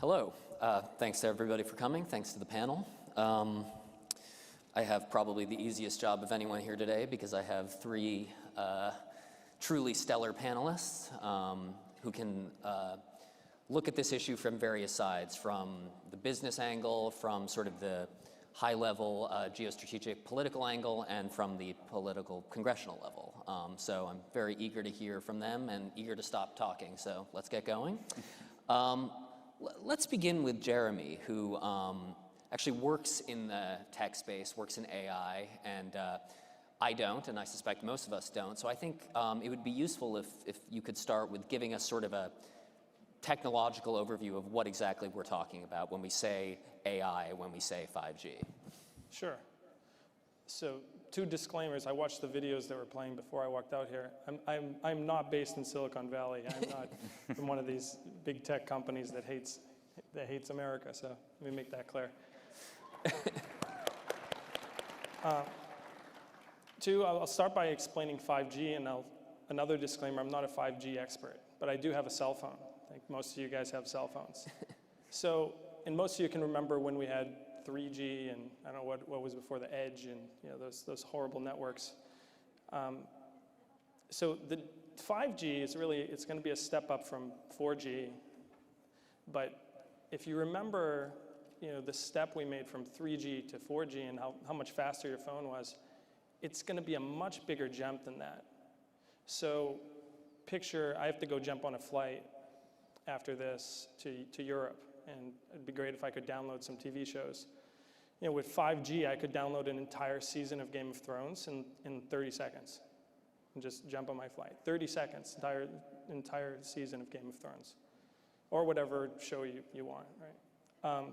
Hello. Thanks to everybody for coming. Thanks to the panel. I have probably the easiest job of anyone here today because I have three truly stellar panelists who can look at this issue from various sides, from the business angle, from sort of the high-level geostrategic political angle, and from the political congressional level. So I'm very eager to hear from them and eager to stop talking. So let's get going. Let's begin with Jeremy, who actually works in the tech space, works in AI, and I don't, and I suspect most of us don't. So I think it would be useful if you could start with giving us sort of a technological overview of what exactly we're talking about when we say AI, when we say 5G. Sure. So two disclaimers. I watched the videos that were playing before I walked out here. I'm not based in Silicon Valley. I'm not from one of these big tech companies that hates America. So let me make that clear. Two, I'll start by explaining 5G, and another disclaimer, I'm not a 5G expert, but I do have a cell phone. I think most of you guys have cell phones. So, and most of you can remember when we had 3G and I don't know what was before the Edge and those horrible networks. So the 5G is really, it's going to be a step up from 4G, but if you remember the step we made from 3G to 4G and how much faster your phone was, it's going to be a much bigger jump than that. So picture I have to go jump on a flight after this to Europe, and it'd be great if I could download some TV shows. With 5G, I could download an entire season of Game of Thrones in 30 seconds and just jump on my flight. 30 seconds, entire season of Game of Thrones, or whatever show you want, right?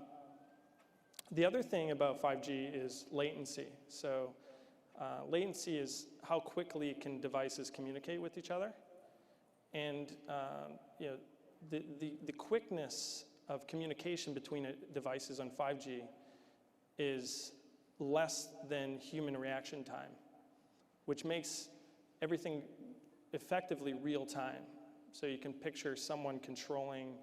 The other thing about 5G is latency. So latency is how quickly can devices communicate with each other. And the quickness of communication between devices on 5G is less than human reaction time, which makes everything effectively real time. So you can picture someone controlling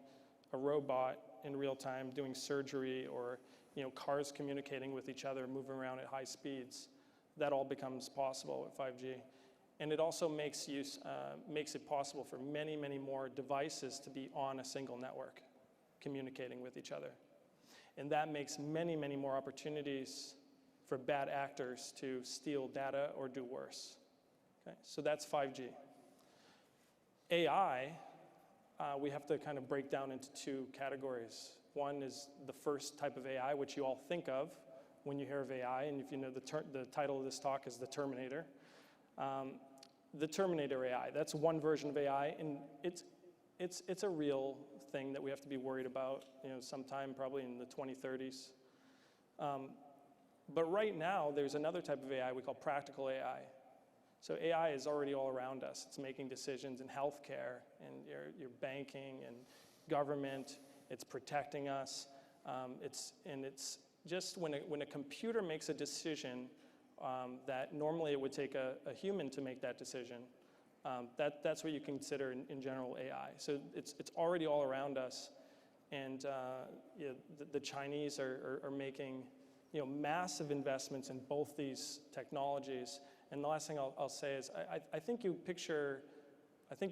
a robot in real time, doing surgery, or cars communicating with each other, moving around at high speeds. That all becomes possible with 5G. And it also makes it possible for many, many more devices to be on a single network, communicating with each other. And that makes many, many more opportunities for bad actors to steal data or do worse. Okay? So that's 5G. AI, we have to kind of break down into two categories. One is the first type of AI, which you all think of when you hear of AI, and if you know the title of this talk is The Terminator. The Terminator AI, that's one version of AI, and it's a real thing that we have to be worried about, sometime probably in the 2030s. But right now, there's another type of AI we call practical AI. So AI is already all around us. It's making decisions in healthcare, and your banking, and government. It's protecting us. It's just when a computer makes a decision that normally it would take a human to make that decision, that's what you consider in general AI. So it's already all around us, and the Chinese are making massive investments in both these technologies. And the last thing I'll say is I think you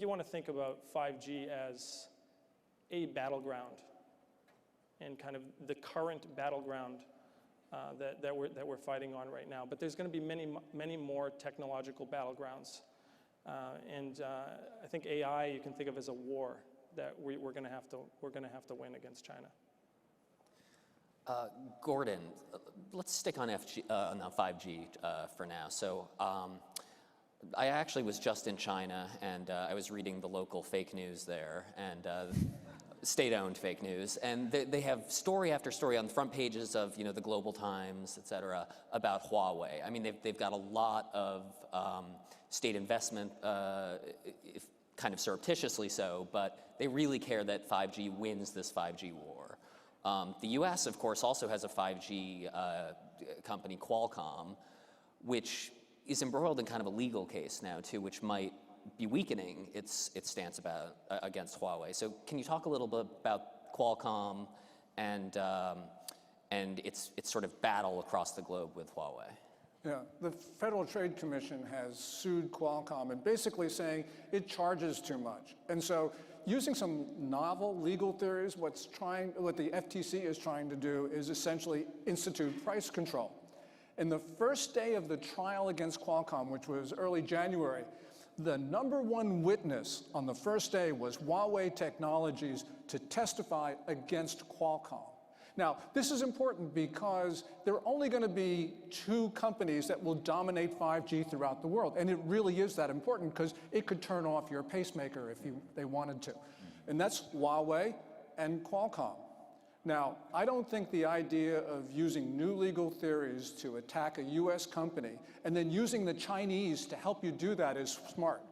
want to think about 5G as a battleground, and kind of the current battleground that we're fighting on right now. But there's going to be many, many more technological battlegrounds. And I think AI you can think of as a war that we're going to have to win against China. Gordon, let's stick on 5G for now. So I actually was just in China, and I was reading the local fake news there, and state-owned fake news, and they have story after story on the front pages of the Global Times, et cetera, about Huawei. I mean, they've got a lot of state investment, kind of surreptitiously so, but they really care that 5G wins this 5G war. The US, of course, also has a 5G company, Qualcomm, which is embroiled in kind of a legal case now, too, which might be weakening its stance against Huawei. So can you talk a little bit about Qualcomm, and its sort of battle across the globe with Huawei. Yeah, the Federal Trade Commission has sued Qualcomm and basically saying it charges too much. And so using some novel legal theories, what the FTC is trying to do is essentially institute price control. In the first day of the trial against Qualcomm, which was early January, the #1 witness on the first day was Huawei Technologies to testify against Qualcomm. Now, this is important because there are only going to be 2 companies that will dominate 5G throughout the world. And it really is that important because it could turn off your pacemaker if they wanted to. And that's Huawei and Qualcomm. Now, I don't think the idea of using new legal theories to attack a US company and then using the Chinese to help you do that is smart.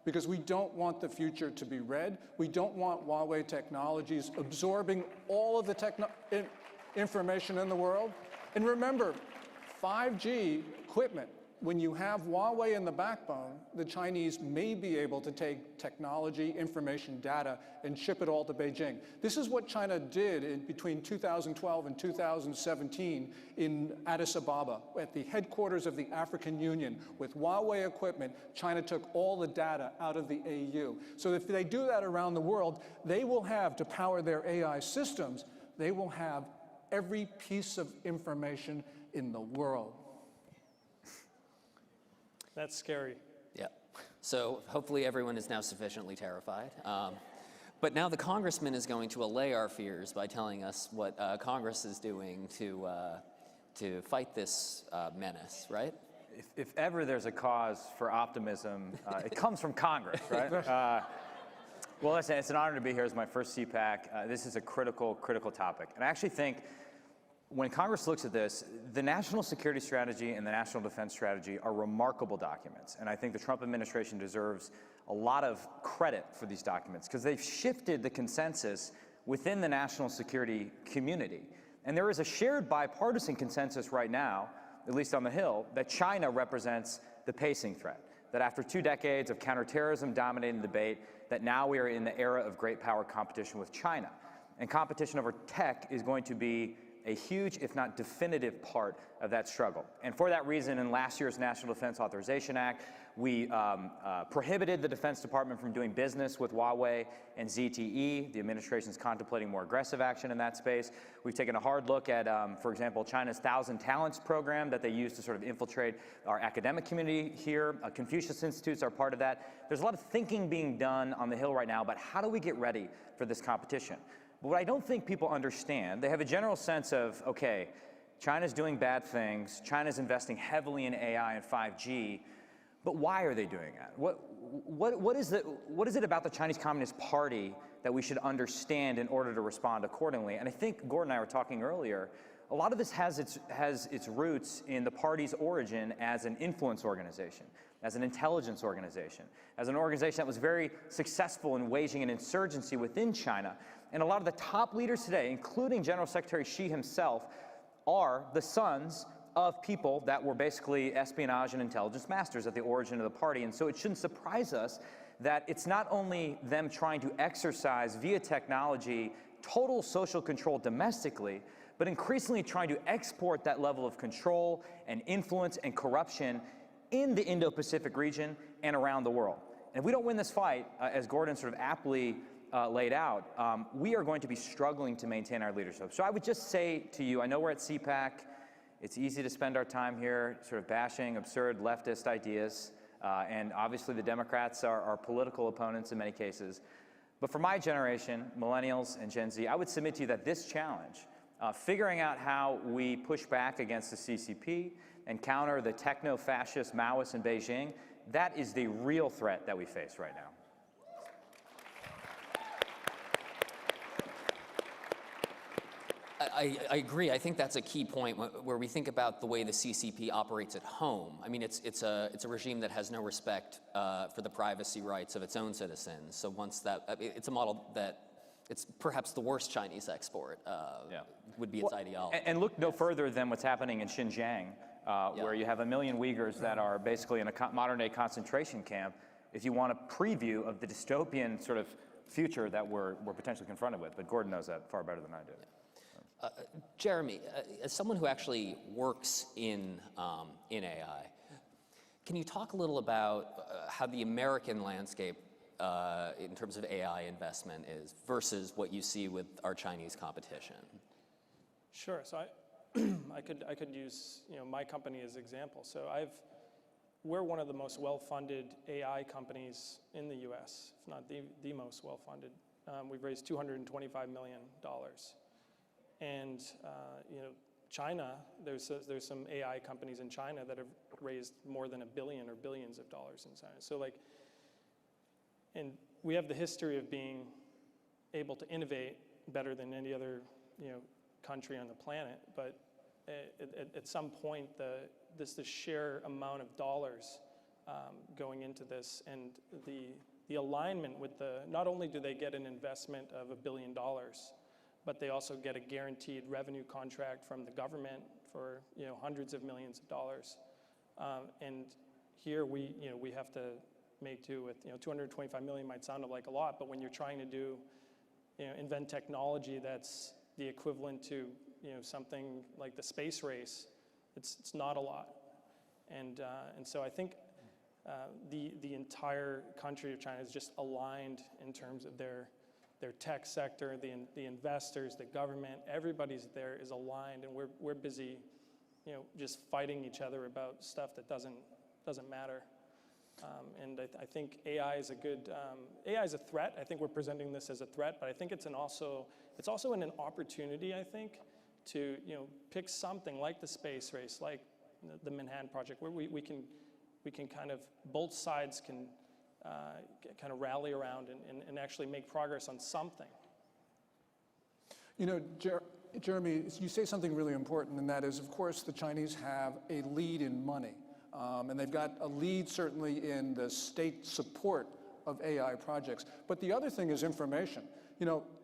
Because we don't want the future to be red. We don't want Huawei Technologies absorbing all of the information in the world. And remember, 5G equipment, when you have Huawei in the backbone, the Chinese may be able to take technology, information, data, and ship it all to Beijing. This is what China did between 2012 and 2017 in Addis Ababa, at the headquarters of the African Union. With Huawei equipment, China took all the data out of the AU. So if they do that around the world, they will have, to power their AI systems, they will have every piece of information in the world. That's scary. Yeah. So hopefully everyone is now sufficiently terrified. But now the congressman is going to allay our fears by telling us what Congress is doing to fight this menace, right? If ever there's a cause for optimism, it comes from Congress, right? Well, listen, it's an honor to be here as my first CPAC. This is a critical topic. And I actually think when Congress looks at this, the National Security Strategy and the National Defense Strategy are remarkable documents. And I think the Trump administration deserves a lot of credit for these documents because they've shifted the consensus within the national security community. And there is a shared bipartisan consensus right now, at least on the Hill, that China represents the pacing threat. That after 2 decades of counterterrorism dominating the debate, that now we are in the era of great power competition with China. And competition over tech is going to be a huge, if not definitive, part of that struggle. And for that reason, in last year's National Defense Authorization Act, we prohibited the Defense Department from doing business with Huawei and ZTE. The administration is contemplating more aggressive action in that space. We've taken a hard look at, for example, China's 1,000 Talents program that they use to sort of infiltrate our academic community here. Confucius Institutes are part of that. There's a lot of thinking being done on the Hill right now about how do we get ready for this competition. But what I don't think people understand, they have a general sense of, okay, China's doing bad things, China's investing heavily in AI and 5G, but why are they doing that? What is it about the Chinese Communist Party that we should understand in order to respond accordingly? And I think Gordon and I were talking earlier, a lot of this has its roots in the party's origin as an influence organization, as an intelligence organization, as an organization that was very successful in waging an insurgency within China. And a lot of the top leaders today, including General Secretary Xi himself, are the sons of people that were basically espionage and intelligence masters at the origin of the party. And so it shouldn't surprise us that it's not only them trying to exercise via technology total social control domestically, but increasingly trying to export that level of control and influence and corruption in the Indo-Pacific region and around the world. And if we don't win this fight, as Gordon sort of aptly laid out, we are going to be struggling to maintain our leadership. So I would just say to you, I know we're at CPAC. It's easy to spend our time here sort of bashing absurd leftist ideas. And obviously the Democrats are our political opponents in many cases. But for my generation, millennials and Gen Z, I would submit to you that this challenge, figuring out how we push back against the CCP and counter the techno-fascist Maoists in Beijing, that is the real threat that we face right now. I agree. I think that's a key point where we think about the way the CCP operates at home. I mean, it's a regime that has no respect for the privacy rights of its own citizens. So once that, it's a model that it's perhaps the worst Chinese export would be its ideology. And look no further than what's happening in Xinjiang, where you have 1 million Uyghurs that are basically in a modern-day concentration camp. If you want a preview of the dystopian sort of future that we're potentially confronted with, but Gordon knows that far better than I do. Jeremy, as someone who actually works in AI, can you talk a little about how the American landscape in terms of AI investment is versus what you see with our Chinese competition? Sure. So I could use my company as an example. So we're one of the most well-funded AI companies in the U.S., if not the most well-funded. We've raised $225 million. And China, there's some AI companies in China that have raised more than $1 billion or billions of dollars in China. So and we have the history of being able to innovate better than any other country on the planet. But at some point, the sheer amount of dollars going into this and the alignment with not only do they get an investment of $1 billion, but they also get a guaranteed revenue contract from the government for hundreds of millions of dollars. And here we have to make do with $225 million might sound like a lot, but when you're trying to invent technology that's the equivalent to something like the space race, it's not a lot. And so I think the entire country of China is just aligned in terms of their tech sector, the investors, the government, everybody's there is aligned, and we're busy, just fighting each other about stuff that doesn't matter. And I think AI is AI is a threat. I think we're presenting this as a threat, but I think it's also an opportunity, I think, to pick something like the space race, like the Manhattan Project, where we can kind of, both sides can kind of rally around and actually make progress on something. Jeremy, you say something really important, and that is, of course, the Chinese have a lead in money. And they've got a lead, certainly, in the state support of AI projects. But the other thing is information.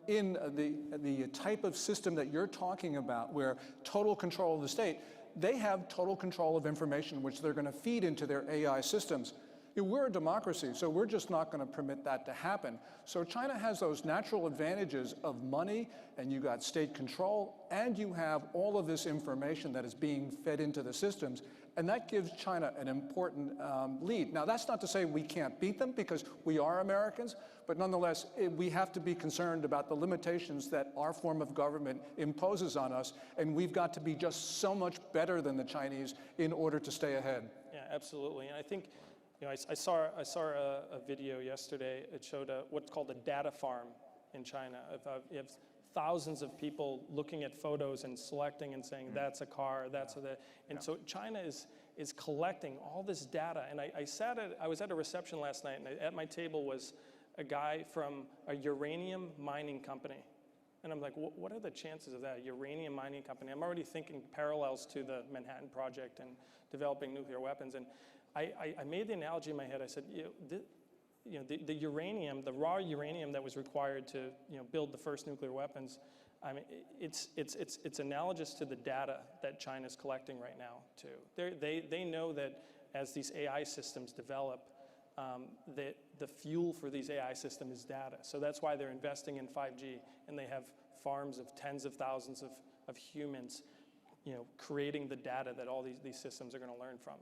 In the type of system that you're talking about, where total control of the state, they have total control of information, which they're going to feed into their AI systems. We're a democracy, so we're just not going to permit that to happen. So China has those natural advantages of money, and you got state control, and you have all of this information that is being fed into the systems, and that gives China an important lead. Now, that's not to say we can't beat them, because we are Americans, but nonetheless, we have to be concerned about the limitations that our form of government imposes on us, and we've got to be just so much better than the Chinese in order to stay ahead. Yeah, absolutely. And I think I saw a video yesterday. It showed what's called a data farm in China. You have thousands of people looking at photos and selecting and saying, that's a car, that's a... And so China is collecting all this data. And I was at a reception last night, and at my table was a guy from a uranium mining company. And I'm like, what are the chances of that, a uranium mining company? I'm already thinking parallels to the Manhattan Project and developing nuclear weapons. And I made the analogy in my head. I said, the uranium, the raw uranium that was required to build the first nuclear weapons, I mean, it's analogous to the data that China's collecting right now too. They know that as these AI systems develop, that the fuel for these AI systems is data. So that's why they're investing in 5G, and they have farms of tens of thousands of humans, creating the data that all these systems are going to learn from.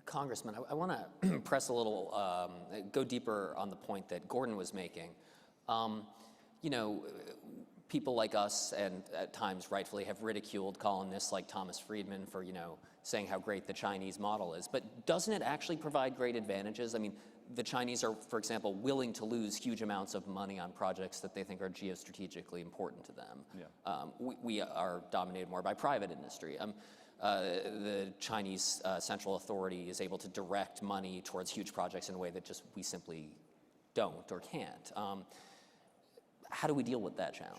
Congressman, I want to press a little, go deeper on the point that Gordon was making. People like us, and at times rightfully, have ridiculed columnists like Thomas Friedman for, saying how great the Chinese model is. But doesn't it actually provide great advantages? I mean, the Chinese are, for example, willing to lose huge amounts of money on projects that they think are geostrategically important to them. Yeah. We are dominated more by private industry. The Chinese Central Authority is able to direct money towards huge projects in a way that just we simply don't or can't. How do we deal with that challenge?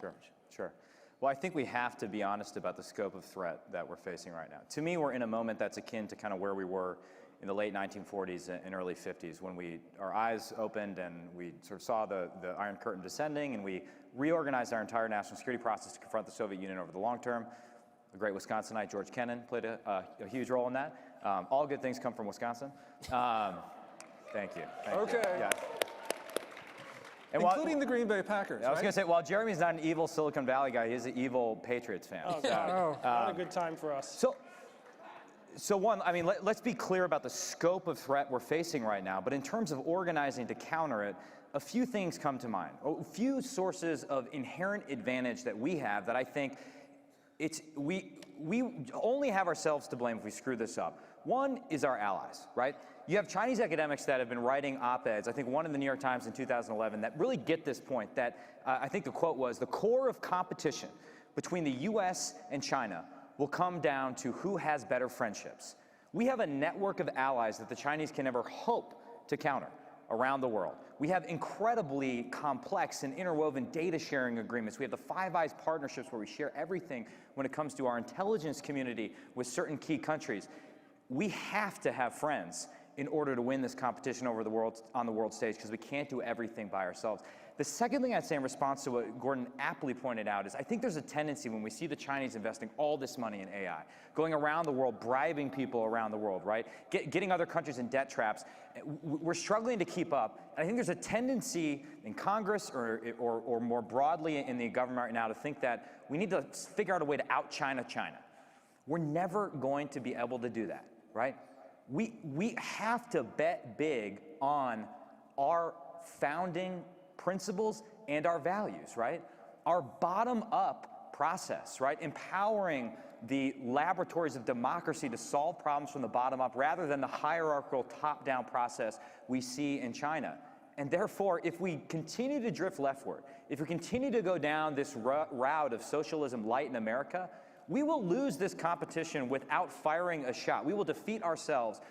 Sure. Well, I think we have to be honest about the scope of threat that we're facing right now. To me, we're in a moment that's akin to kind of where we were in the late 1940s and early 50s, when our eyes opened and we sort of saw the Iron Curtain descending, and we reorganized our entire national security process to confront the Soviet Union over the long term. A great Wisconsinite, George Kennan, played a huge role in that. All good things come from Wisconsin. Thank you. Okay. Yeah. And including the Green Bay Packers, I was right? going to say, while Jeremy's not an evil Silicon Valley guy, he's an evil Patriots fan. Oh, God. Not a good time for us. So one, I mean, let's be clear about the scope of threat we're facing right now, but in terms of organizing to counter it, a few things come to mind. A few sources of inherent advantage that we have that I think we only have ourselves to blame if we screw this up. One is our allies, right? You have Chinese academics that have been writing op-eds, I think one in the New York Times in 2011, that really get this point that I think the quote was, the core of competition between the US and China will come down to who has better friendships. We have a network of allies that the Chinese can never hope to counter around the world. We have incredibly complex and interwoven data sharing agreements. We have the Five Eyes partnerships where we share everything when it comes to our intelligence community with certain key countries. We have to have friends in order to win this competition over the world, on the world stage, because we can't do everything by ourselves. The second thing I'd say in response to what Gordon aptly pointed out is I think there's a tendency when we see the Chinese investing all this money in AI, going around the world, bribing people around the world, right? Getting other countries in debt traps. We're struggling to keep up. And I think there's a tendency in Congress or more broadly in the government right now to think that we need to figure out a way to out-China China. We're never going to be able to do that, right? We have to bet big on our founding principles and our values, right? Our bottom-up process, right? Empowering the laboratories of democracy to solve problems from the bottom up rather than the hierarchical top-down process we see in China. And therefore, if we continue to drift leftward, if we continue to go down this route of socialism light in America, we will lose this competition without firing a shot. We will defeat ourselves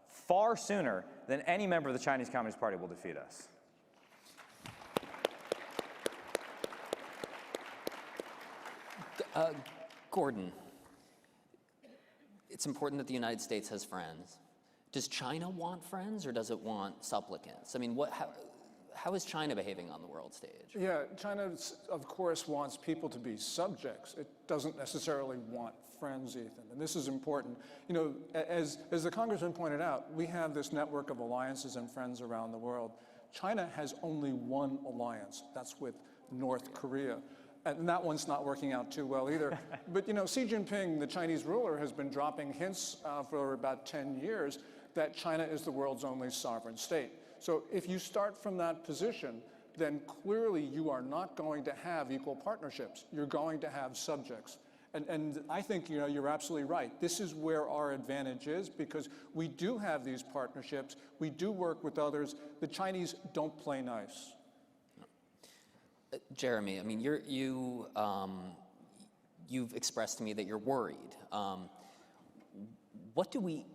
far sooner than any member of the Chinese Communist Party will defeat us. Gordon, it's important that the United States has friends. Does China want friends or does it want supplicants? I mean, how is China behaving on the world stage? Yeah, China, of course, wants people to be subjects. It doesn't necessarily want friends, Ethan, and this is important. You know, as the Congressman pointed out, we have this network of alliances and friends around the world. China has only one alliance. That's with North Korea. And that one's not working out too well either. But you know, Xi Jinping, the Chinese ruler, has been dropping hints for about 10 years that China is the world's only sovereign state. So if you start from that position, then clearly you are not going to have equal partnerships. You're going to have subjects. And I think, you know, you're absolutely right. This is where our advantage is because we do have these partnerships. We do work with others. The Chinese don't play nice. Jeremy, I mean, you've expressed to me that you're worried.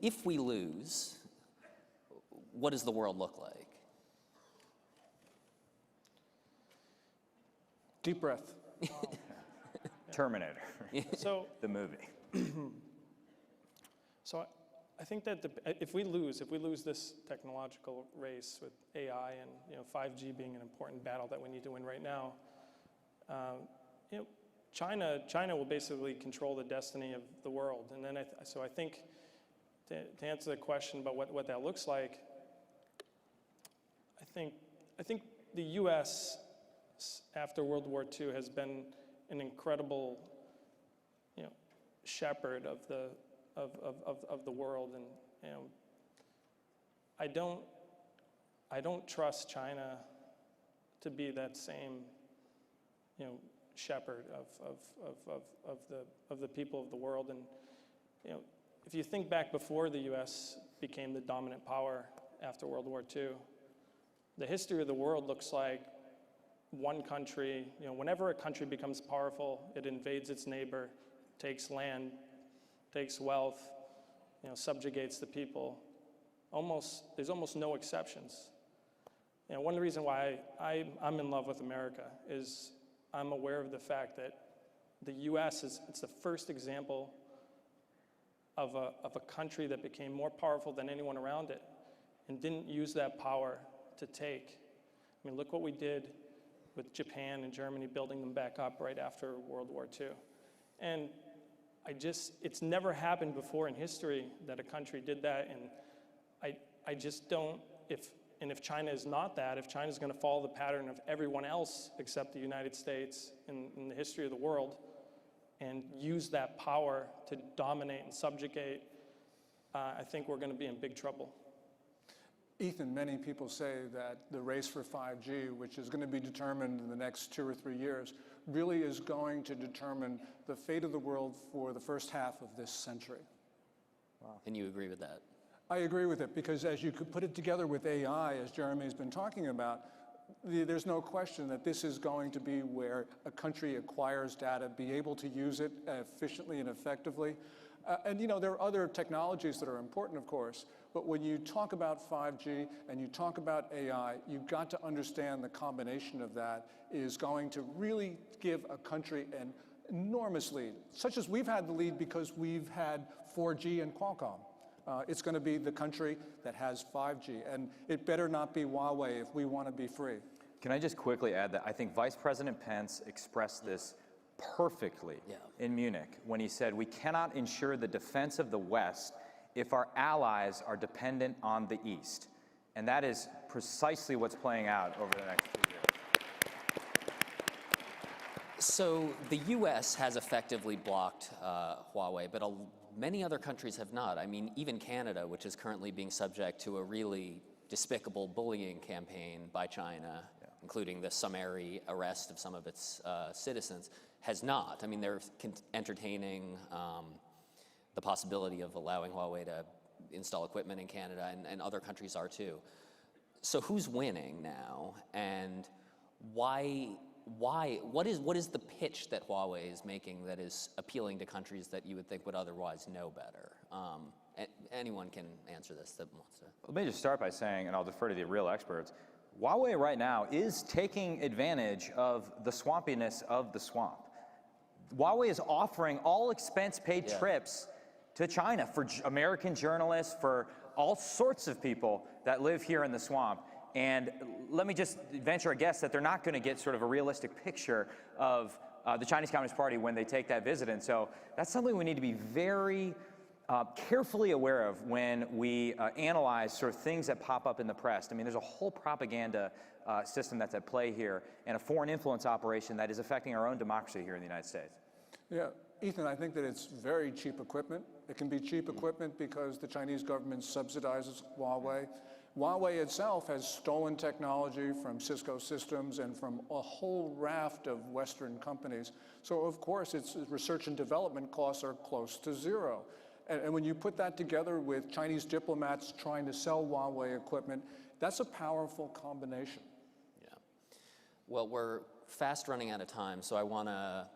If we lose, what does the world look like? Deep breath. Terminator, So, the movie. so I think that if we lose this technological race with AI and 5G being an important battle that we need to win right now, China will basically control the destiny of the world. And then I think to answer the question about what that looks like, I think the U.S. after World War II has been an incredible shepherd of the world, and I don't trust China to be that same shepherd of the people of the world. And if you think back before the U.S. became the dominant power after World War II, the history of the world looks like one country. Whenever a country becomes powerful, it invades its neighbor, takes land, takes wealth, subjugates the people. There's almost no exceptions. One of the reasons why I'm in love with America is I'm aware of the fact that the U.S. it's the first example of a country that became more powerful than anyone around it and didn't use that power to take. I mean, look what we did with Japan and Germany, building them back up right after World War II. And it's never happened before in history that a country did that, and I just don't, And if China is not that, if China is going to follow the pattern of everyone else except the United States in the history of the world and use that power to dominate and subjugate, I think we're going to be in big trouble. Ethan, many people say that the race for 5G, which is going to be determined in the next 2 or 3 years, really is going to determine the fate of the world for the first half of this century. Wow. And you agree with that? I agree with it, because as you could put it together with AI, as Jeremy's been talking about, there's no question that this is going to be where a country acquires data, be able to use it efficiently and effectively. And you know, there are other technologies that are important, of course, but when you talk about 5G and you talk about AI, you've got to understand the combination of that is going to really give a country an enormous lead, such as we've had the lead because we've had 4G and Qualcomm. It's going to be the country that has 5G, and it better not be Huawei if we want to be free. Can I just quickly add that I think Vice President Pence expressed this perfectly in Munich when he said, we cannot ensure the defense of the West if our allies are dependent on the East. And that is precisely what's playing out over the next 2 years. So the U.S. has effectively blocked Huawei, but many other countries have not. I mean, even Canada, which is currently being subject to a really despicable bullying campaign by China, including the summary arrest of some of its citizens, has not. I mean, they're entertaining the possibility of allowing Huawei to install equipment in Canada, and other countries are too. So who's winning now, and why, what is the pitch that Huawei is making that is appealing to countries that you would think would otherwise know better? Anyone can answer this that wants to. Let me just start by saying, and I'll defer to the real experts, Huawei right now is taking advantage of the swampiness of the swamp. Huawei is offering all expense-paid trips to China for American journalists, for all sorts of people that live here in the swamp. And let me just venture a guess that they're not going to get sort of a realistic picture of the Chinese Communist Party when they take that visit. And so that's something we need to be very carefully aware of when we analyze sort of things that pop up in the press. I mean, there's a whole propaganda system that's at play here, and a foreign influence operation that is affecting our own democracy here in the United States. Yeah, Ethan, I think that it's very cheap equipment. It can be cheap equipment because the Chinese government subsidizes Huawei. Huawei itself has stolen technology from Cisco Systems and from a whole raft of Western companies. So of course, its research and development costs are close to zero. And when you put that together with Chinese diplomats trying to sell Huawei equipment, that's a powerful combination. Yeah. Well, we're fast running out of time, so I want to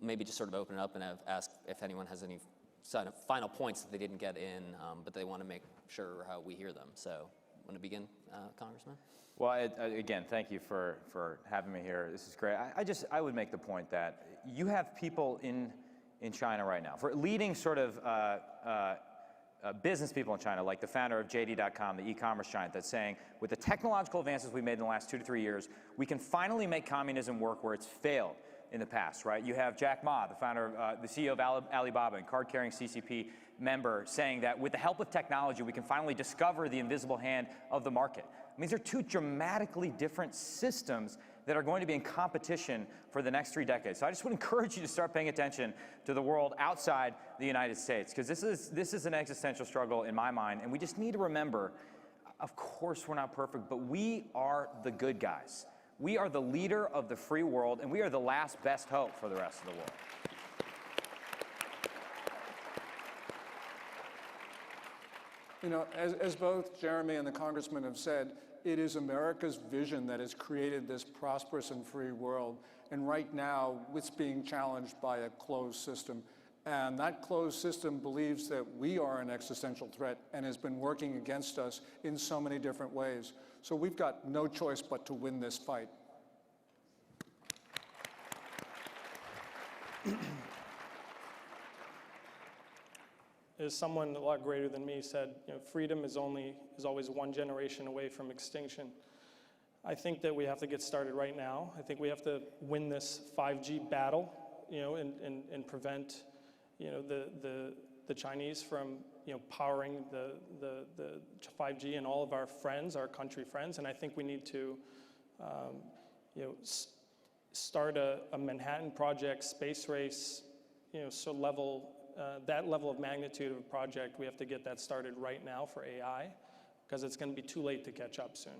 maybe just sort of open it up and ask if anyone has any sort of final points that they didn't get in, but they want to make sure we hear them. So, want to begin, Congressman? Well, again, thank you for having me here. This is great. I would make the point that you have people in China right now, for leading sort of business people in China, like the founder of JD.com, the e-commerce giant, that's saying, with the technological advances we've made in the last 2 to 3 years, we can finally make communism work where it's failed in the past, right? You have Jack Ma, the founder, the CEO of Alibaba and card-carrying CCP member, saying that with the help of technology, we can finally discover the invisible hand of the market. I mean, these are two dramatically different systems that are going to be in competition for the next 3 decades. So I just would encourage you to start paying attention to the world outside the United States, because this is an existential struggle in my mind, and we just need to remember, of course we're not perfect, but we are the good guys. We are the leader of the free world, and we are the last best hope for the rest of the world. You know, as both Jeremy and the congressman have said, it is America's vision that has created this prosperous and free world. And right now, it's being challenged by a closed system. And that closed system believes that we are an existential threat and has been working against us in so many different ways. So we've got no choice but to win this fight. As someone a lot greater than me said, you know, freedom is always one generation away from extinction. I think that we have to get started right now. I think we have to win this 5G battle, you know, and prevent, you know, the Chinese from powering the 5G and all of our friends, our country friends. And I think we need to, start a Manhattan Project space race, that level of magnitude of a project. We have to get that started right now for AI, because it's going to be too late to catch up soon.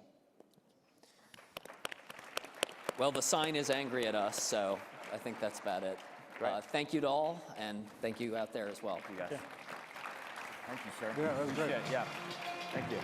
Well, the sign is angry at us, so I think that's about it. Right. Thank you to all, and thank you out there as well. You guys. Yeah. Thank you, sir. Yeah, that was great. Yeah. Thank you.